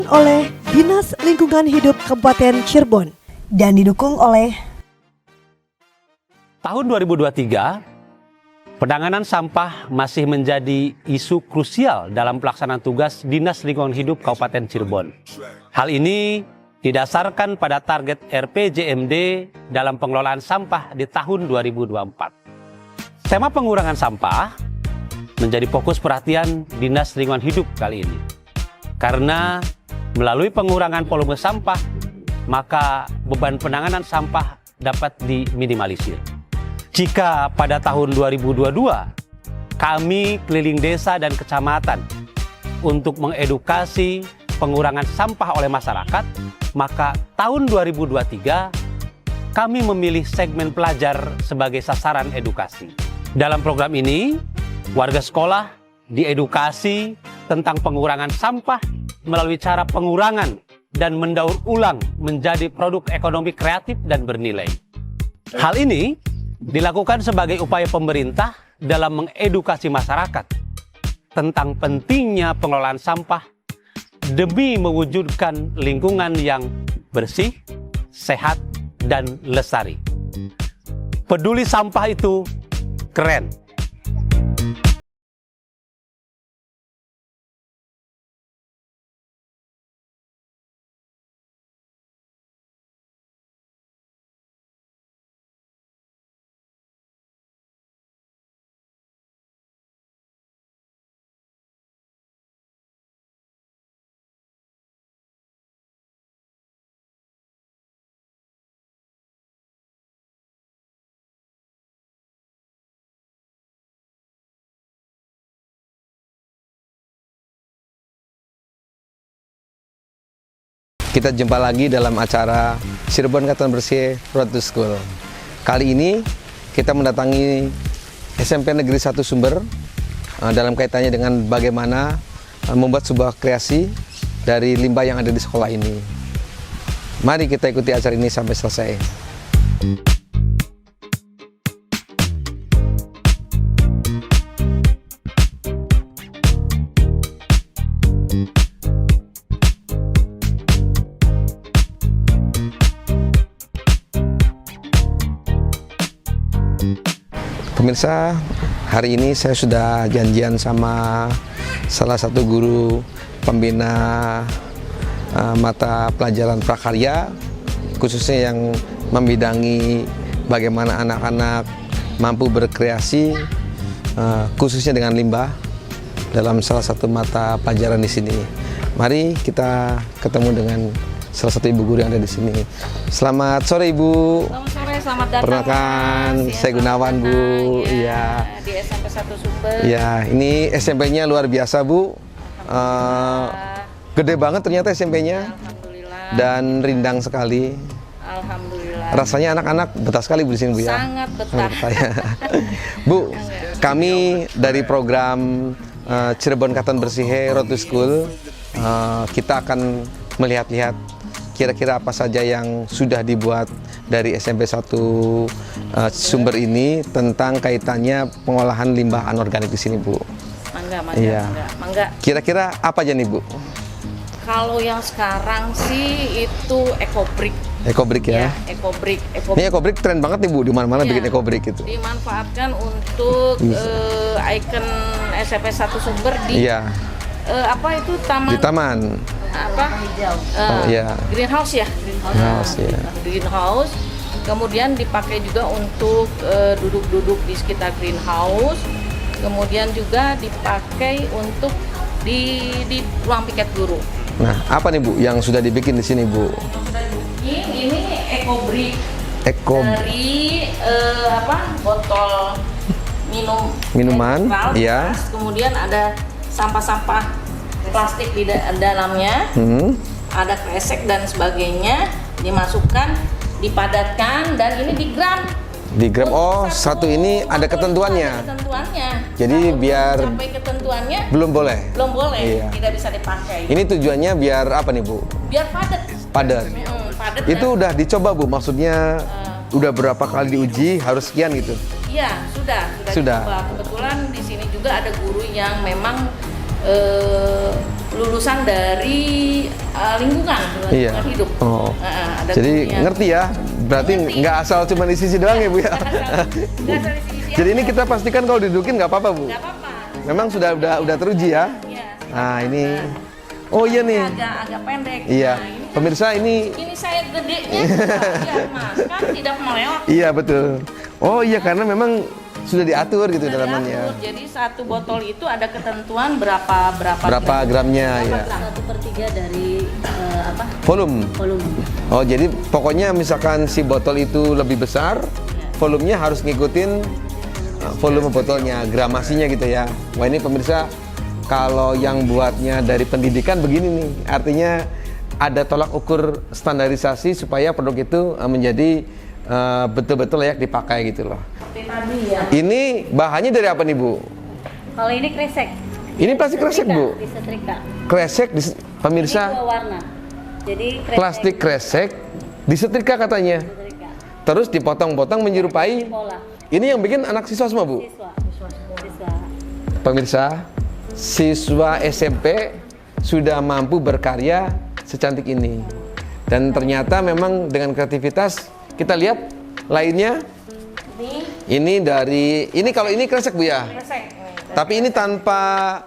oleh Dinas Lingkungan Hidup Kabupaten Cirebon dan didukung oleh Tahun 2023, penanganan sampah masih menjadi isu krusial dalam pelaksanaan tugas Dinas Lingkungan Hidup Kabupaten Cirebon. Hal ini didasarkan pada target RPJMD dalam pengelolaan sampah di tahun 2024. Tema pengurangan sampah menjadi fokus perhatian Dinas Lingkungan Hidup kali ini. Karena melalui pengurangan volume sampah, maka beban penanganan sampah dapat diminimalisir. Jika pada tahun 2022, kami keliling desa dan kecamatan untuk mengedukasi pengurangan sampah oleh masyarakat, maka tahun 2023, kami memilih segmen pelajar sebagai sasaran edukasi. Dalam program ini, warga sekolah diedukasi tentang pengurangan sampah melalui cara pengurangan dan mendaur ulang menjadi produk ekonomi kreatif dan bernilai. Hal ini dilakukan sebagai upaya pemerintah dalam mengedukasi masyarakat tentang pentingnya pengelolaan sampah demi mewujudkan lingkungan yang bersih, sehat, dan lestari. Peduli sampah itu keren. Kita jumpa lagi dalam acara Cirebon Katan Bersih Road to School. Kali ini kita mendatangi SMP Negeri 1 Sumber dalam kaitannya dengan bagaimana membuat sebuah kreasi dari limbah yang ada di sekolah ini. Mari kita ikuti acara ini sampai selesai. Pemirsa, hari ini saya sudah janjian sama salah satu guru pembina mata pelajaran prakarya, khususnya yang membidangi bagaimana anak-anak mampu berkreasi, khususnya dengan limbah dalam salah satu mata pelajaran di sini. Mari kita ketemu dengan salah satu ibu guru yang ada di sini. Selamat sore Ibu. Selamat sore, selamat datang. Perkenalkan, saya Gunawan Bu. Iya. Di SMP 1 Sumber. Ya, ini SMP-nya luar biasa Bu. Gede banget ternyata SMP-nya. Alhamdulillah. Dan rindang sekali. Alhamdulillah. Rasanya anak-anak betah sekali Bu di sini Bu ya. Sangat betah. Ya. Bu, kami dari program Cirebon Katan Bersih Road to School, kita akan melihat-lihat kira-kira apa saja yang sudah dibuat dari SMP 1 Sumber ini tentang kaitannya pengolahan limbah anorganik di sini, Bu. Mangga, mangga, Iya. mangga. Kira-kira apa aja nih, Bu? Kalau yang sekarang sih itu ekobrik. Ekobrik ya. Ekobrik. Ini ekobrik tren banget nih, Bu. Di mana-mana Iya. bikin ekobrik itu. Dimanfaatkan untuk ikon SMP 1 Sumber di Iya, apa itu taman? di taman. Apa? Oh, iya. Greenhouse ya. Greenhouse, ya. Greenhouse. Kemudian dipakai juga untuk duduk-duduk di sekitar greenhouse. Kemudian juga dipakai untuk di ruang piket guru. Nah, apa nih Bu yang sudah dibikin di sini, Bu? Ini ekobrik Eko dari botol Minuman, netral, iya. bekas. Kemudian ada sampah-sampah plastik di dalamnya. Ada kresek dan sebagainya, dimasukkan, dipadatkan, dan ini digram. Digram. Oh, satu ini ada ketentuannya. Ada ketentuannya. Jadi Untuk biar sampai ketentuannya belum boleh. belum boleh, Iya. tidak bisa dipakai. Ini tujuannya biar apa nih, Bu? Biar padat. Padat. Padat. Itu udah dicoba, Bu? Maksudnya udah berapa kali diuji harus sekian gitu? Iya, sudah Sudah. dicoba. Kebetulan di sini juga ada guru yang memang lulusan dari lingkungan Iya. hidup. Oh. Ada Jadi gurunya. ngerti ya? Berarti Ngerti. nggak asal cuma isi doang ya Bu ya? Nggak asal isi-isi Jadi ini aja. kita pastikan kalau didudukin nggak apa-apa Bu? Nggak apa-apa. Memang udah teruji ya? Iya. Nah ini, oh iya nih. Agak pendek. Iya, Nah, ini pemirsa ini, ini saya gedenya biar Mas kan tidak melewat. iya betul. Oh iya karena memang sudah diatur gitu Sudah dalamannya. diatur. Jadi satu botol itu ada ketentuan berapa Berapa gramnya ya? 1/3 dari Volume. volume. Oh jadi pokoknya misalkan si botol itu lebih besar, volumenya harus ngikutin volume botolnya, gramasinya gitu ya. Wah ini pemirsa, kalau yang buatnya dari pendidikan begini nih, artinya ada tolak ukur standarisasi supaya produk itu menjadi betul-betul layak dipakai gitu loh. Tadi ya. Ini bahannya dari apa nih Bu? Kalau ini kresek. Ini plastik kresek Bu? Disetrika. Kresek, pemirsa, Ini 2 warna. Jadi kresek. plastik kresek disetrika katanya. Disetrika. Terus dipotong-potong menyerupai. Pola. Ini yang bikin anak siswa semua Bu? Siswa. Pemirsa, siswa SMP sudah mampu berkarya secantik ini. Dan ternyata memang dengan kreativitas, kita lihat lainnya. Ini dari, ini kalau ini kresek Bu ya? kresek. Tapi ini tanpa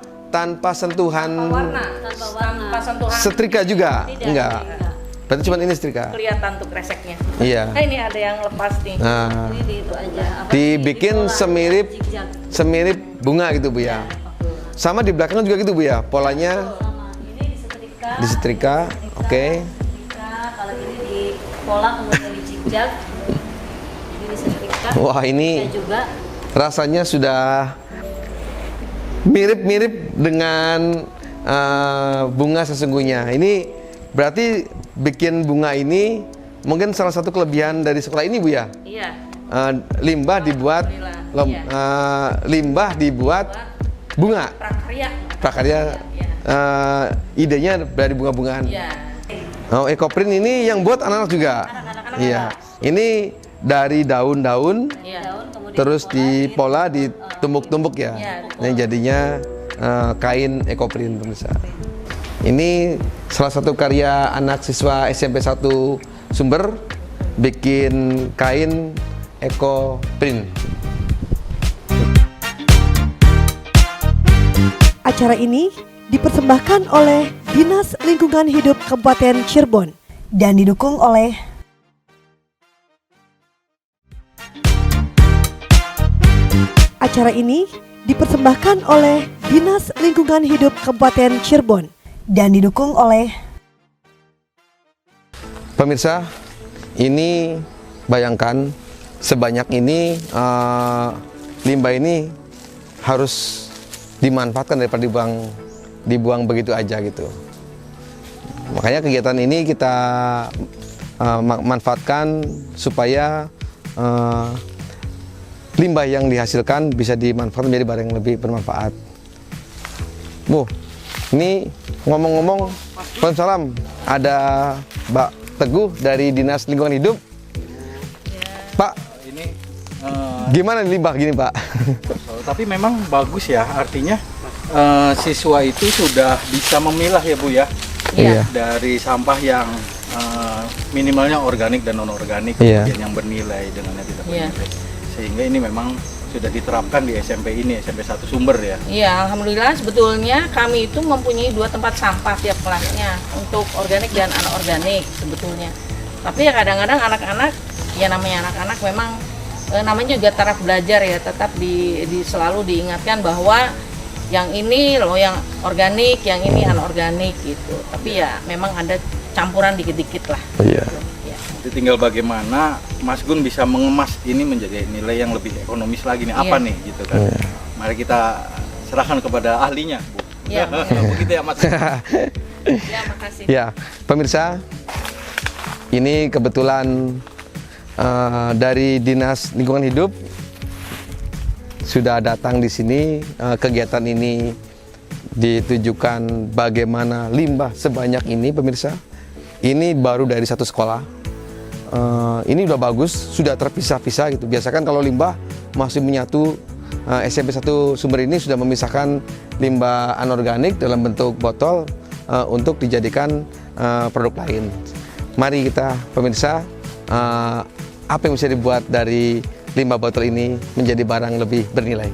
sentuhan Warna. Tanpa warna. Tanpa sentuhan. setrika juga? Tidak. Enggak. Berarti cuma ini setrika? Kelihatan tuh kreseknya. Iya. Ini ada yang lepas nih. Nah, Ini di itu aja. dibikin Pola. semirip Zigzag. bunga gitu Bu ya? Sama di belakang juga gitu Bu ya? Polanya Sama. Ini disetrika. disetrika, oke. Disetrika. Kalau ini di pola kemudian di zigzag. Ini disetrika. Wah ini Kita juga rasanya sudah mirip-mirip dengan bunga sesungguhnya. Ini berarti bikin bunga ini mungkin salah satu kelebihan dari sekolah ini Bu ya. Iya. Limbah dibuat Alhamdulillah, iya. limbah dibuat bunga. Prakarya. Prakarya idenya dari bunga-bungaan. Iya. Oh, ekoprint ini yang buat anak-anak juga. Anak-anak Iya. Ini dari daun-daun Iya. daun kemudian terus dipola ditumbuk-tumbuk ya. Iya, Nah, jadinya kain ekoprint pemirsa. Ini salah satu karya anak siswa SMP 1 Sumber bikin kain ekoprint. Acara ini dipersembahkan oleh Dinas Lingkungan Hidup Kabupaten Cirebon dan didukung oleh Acara ini dipersembahkan oleh Dinas Lingkungan Hidup Kabupaten Cirebon dan didukung oleh Pemirsa, ini bayangkan sebanyak ini limbah ini harus dimanfaatkan daripada dibuang begitu aja gitu. Makanya kegiatan ini kita manfaatkan supaya limbah yang dihasilkan bisa dimanfaatkan menjadi barang yang lebih bermanfaat. Bu, ini ngomong-ngomong, Waalaikumsalam, ada Mbak Teguh dari Dinas Lingkungan Hidup. Pak, Ini gimana nih limbah gini Pak? tapi memang bagus ya, artinya siswa itu sudah bisa memilah ya Bu ya, Iya. dari sampah yang minimalnya organik dan non organik, Iya. kemudian yang bernilai dengan yang tidak Iya. bernilai, sehingga ini memang sudah diterapkan di SMP ini, SMP 1 Sumber ya. Iya, alhamdulillah sebetulnya kami itu mempunyai 2 tempat sampah tiap kelasnya untuk organik dan anorganik sebetulnya. Tapi ya kadang-kadang anak-anak, ya namanya anak-anak memang namanya juga taraf belajar ya, tetap selalu diingatkan bahwa yang ini loh yang organik, yang ini anorganik gitu. Tapi ya memang ada campuran dikit-dikit lah. Iya. Ya. Jadi tinggal bagaimana Mas Gun bisa mengemas ini menjadi nilai yang lebih ekonomis lagi nih, apa Iya. nih gitu kan. Iya. Mari kita serahkan kepada ahlinya Bu. Iya, Begitu ya Mas. Ya, makasih. Ya, pemirsa, ini kebetulan dari Dinas Lingkungan Hidup sudah datang di sini. Kegiatan ini ditujukan bagaimana limbah sebanyak ini, pemirsa. Ini baru dari satu sekolah. Ini udah bagus, sudah terpisah-pisah gitu. Biasakan kalau limbah masih menyatu SMP 1 Sumber ini sudah memisahkan limbah anorganik dalam bentuk botol untuk dijadikan produk lain. Mari kita pemirsa, apa yang bisa dibuat dari limbah botol ini menjadi barang lebih bernilai.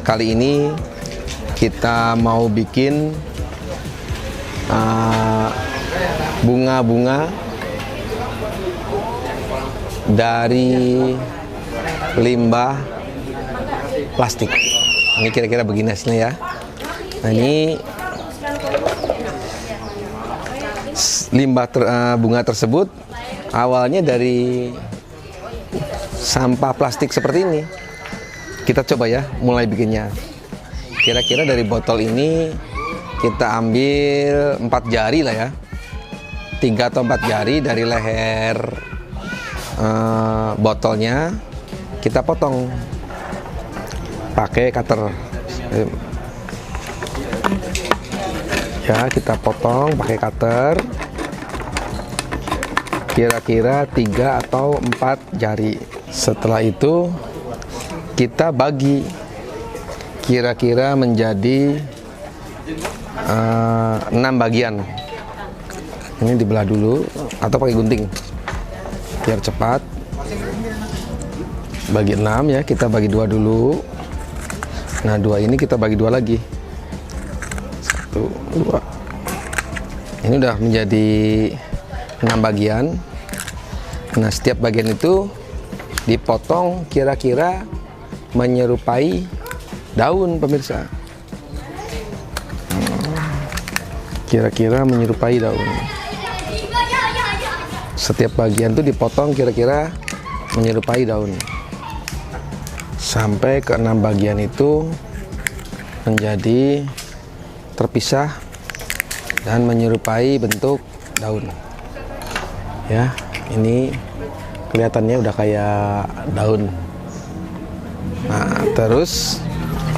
Kali ini kita mau bikin bunga-bunga dari limbah plastik. Ini kira-kira begini hasilnya ya. Nah, ini bunga tersebut awalnya dari sampah plastik seperti ini. Kita coba ya mulai bikinnya. Kira-kira dari botol ini kita ambil 4 jari lah ya, 3 atau 4 jari dari leher botolnya kita potong pakai cutter ya, kita potong pakai cutter kira-kira 3 atau 4 jari. Setelah itu kita bagi kira-kira menjadi 6 bagian. Ini dibelah dulu atau pakai gunting biar cepat. Bagi 6 ya, kita bagi 2 dulu. Nah, 2 ini kita bagi 2 lagi. 1, 2. Ini udah menjadi 6 bagian. Nah, setiap bagian itu dipotong kira-kira menyerupai daun, pemirsa. Kira-kira menyerupai daun. Setiap bagian itu dipotong kira-kira menyerupai daun. Sampai ke 6 bagian itu menjadi terpisah dan menyerupai bentuk daun. Ya, ini kelihatannya udah kayak daun. Nah, terus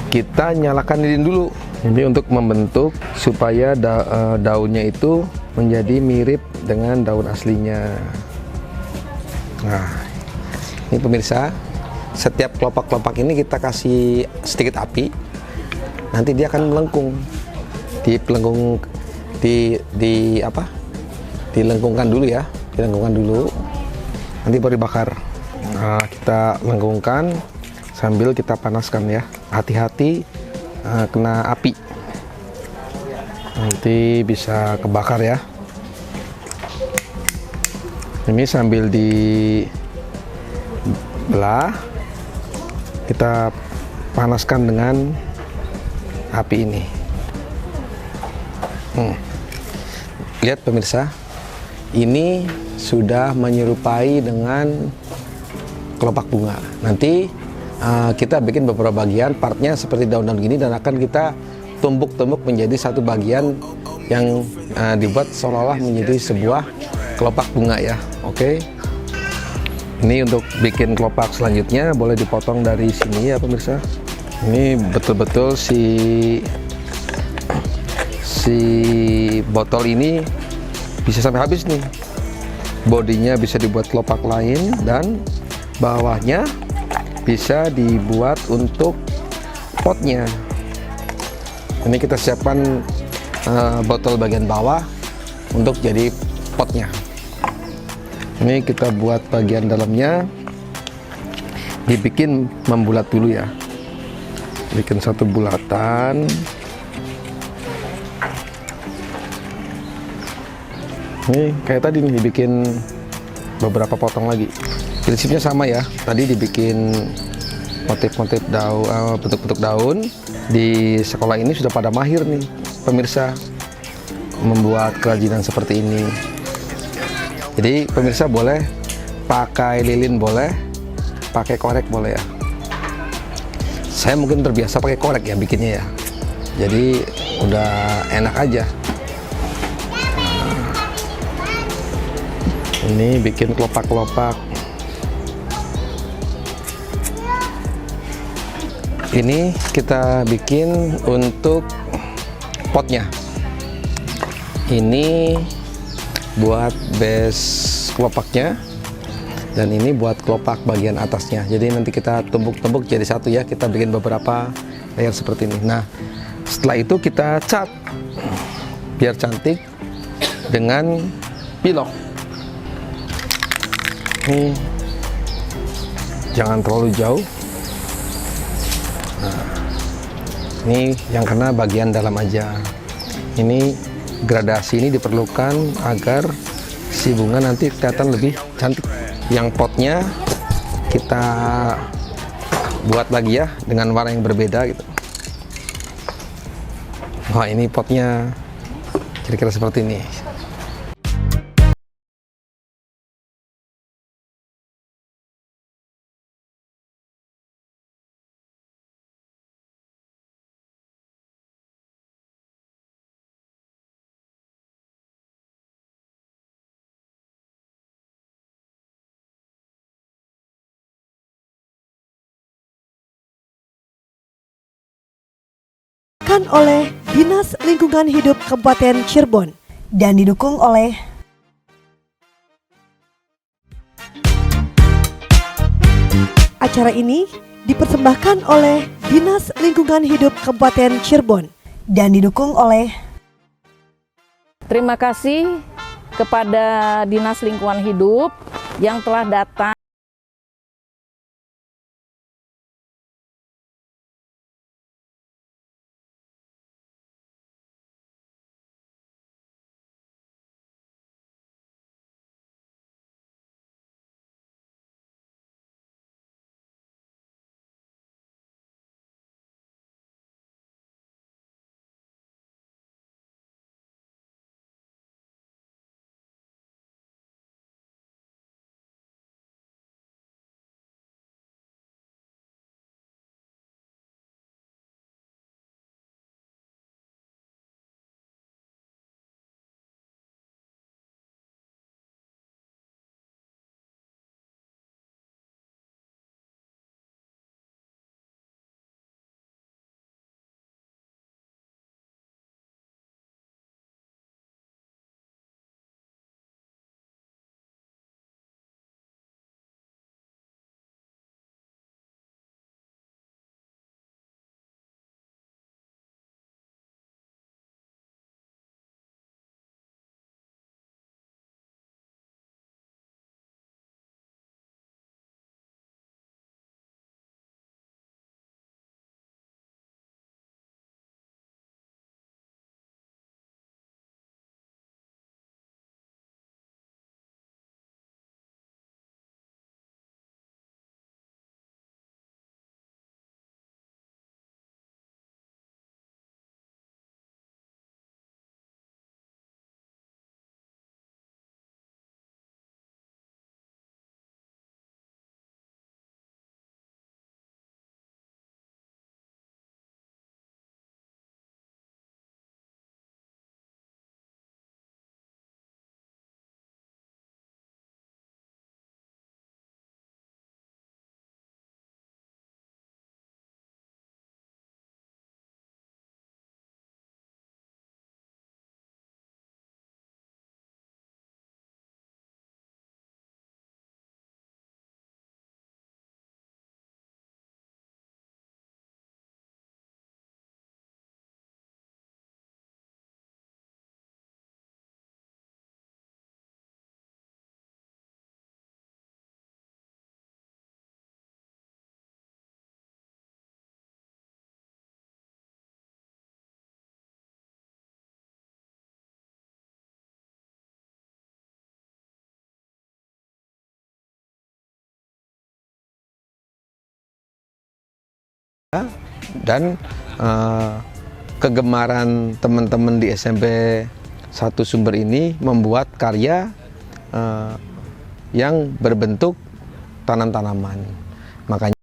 kita nyalakan lilin dulu. Ini untuk membentuk supaya daunnya itu menjadi mirip dengan daun aslinya. Nah, ini pemirsa, setiap kelopak-kelopak ini kita kasih sedikit api. Nanti dia akan melengkung. Dilengkungkan dulu ya, dilengkungkan dulu. Nanti baru dibakar. Nah, kita lengkungkan sambil kita panaskan ya. Hati-hati kena api, nanti bisa kebakar ya. Ini sambil dibelah kita panaskan dengan api ini. Lihat pemirsa, ini sudah menyerupai dengan kelopak bunga. Nanti kita bikin beberapa bagian partnya seperti daun-daun gini dan akan kita tumbuk-tumbuk menjadi satu bagian yang dibuat seolah-olah menjadi sebuah kelopak bunga ya. Oke. Ini untuk bikin kelopak selanjutnya boleh dipotong dari sini ya pemirsa. Ini betul-betul si botol ini bisa sampai habis nih. Bodinya bisa dibuat kelopak lain dan bawahnya bisa dibuat untuk potnya. Ini kita siapkan botol bagian bawah untuk jadi potnya. Ini kita buat bagian dalamnya, dibikin membulat dulu ya. Bikin satu bulatan. Ini kayak tadi nih, dibikin beberapa potong lagi. Prinsipnya sama ya, tadi dibikin motif-motif daun, bentuk-bentuk daun. Di sekolah ini sudah pada mahir nih pemirsa membuat kerajinan seperti ini. Jadi pemirsa boleh pakai lilin, boleh pakai korek, boleh ya. Saya mungkin terbiasa pakai korek ya bikinnya ya, jadi udah enak aja. Ini bikin kelopak-kelopak. Ini kita bikin untuk potnya. Ini buat base kelopaknya. dan ini buat kelopak bagian atasnya. Jadi nanti kita tumbuk-tumbuk jadi satu ya, kita bikin beberapa layer seperti ini. Nah, setelah itu kita cat biar cantik dengan pilok. Ini jangan terlalu jauh. Nah, ini yang kena bagian dalam aja. Ini gradasi ini diperlukan agar si bunga nanti kelihatan lebih cantik. Yang potnya kita buat lagi ya dengan warna yang berbeda gitu. Wah, ini potnya kira-kira seperti ini. Oleh Dinas Lingkungan Hidup Kabupaten Cirebon dan didukung oleh acara ini dipersembahkan oleh Dinas Lingkungan Hidup Kabupaten Cirebon dan didukung oleh Terima kasih kepada Dinas Lingkungan Hidup yang telah datang dan kegemaran teman-teman di SMP 1 Sumber ini membuat karya yang berbentuk tanam-tanaman. Makanya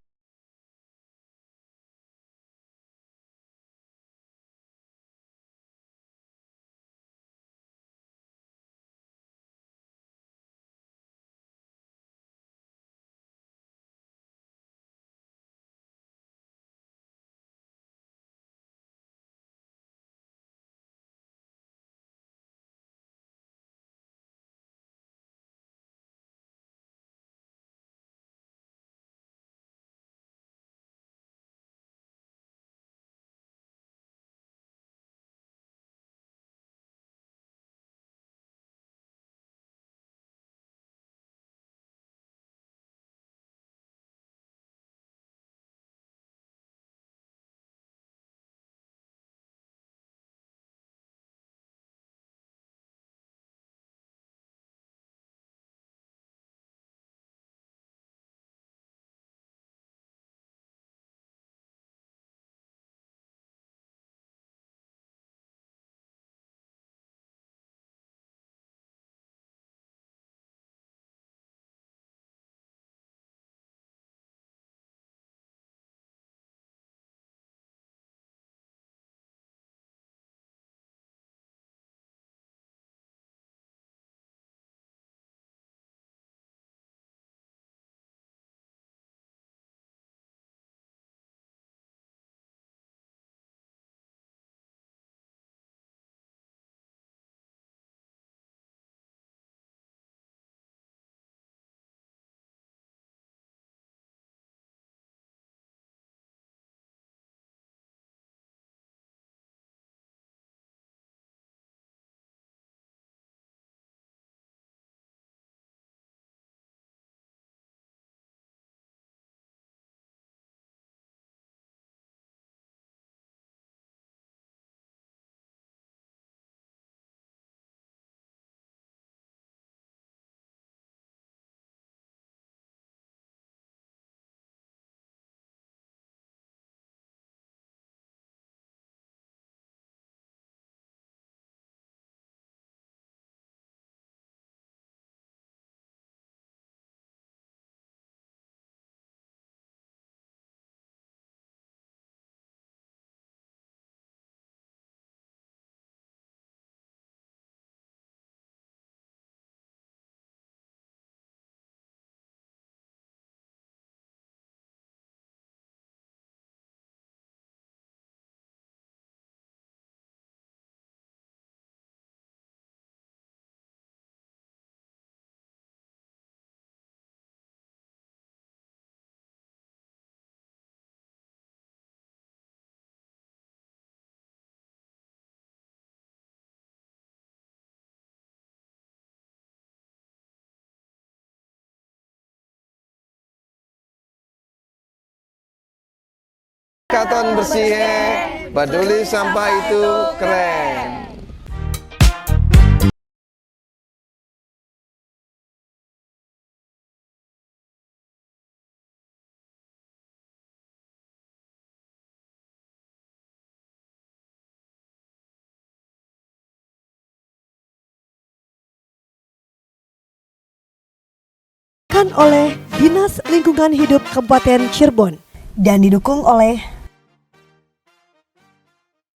Katon bersih, peduli sampah itu keren. Oleh Dinas Lingkungan Hidup Kabupaten Cirebon dan didukung oleh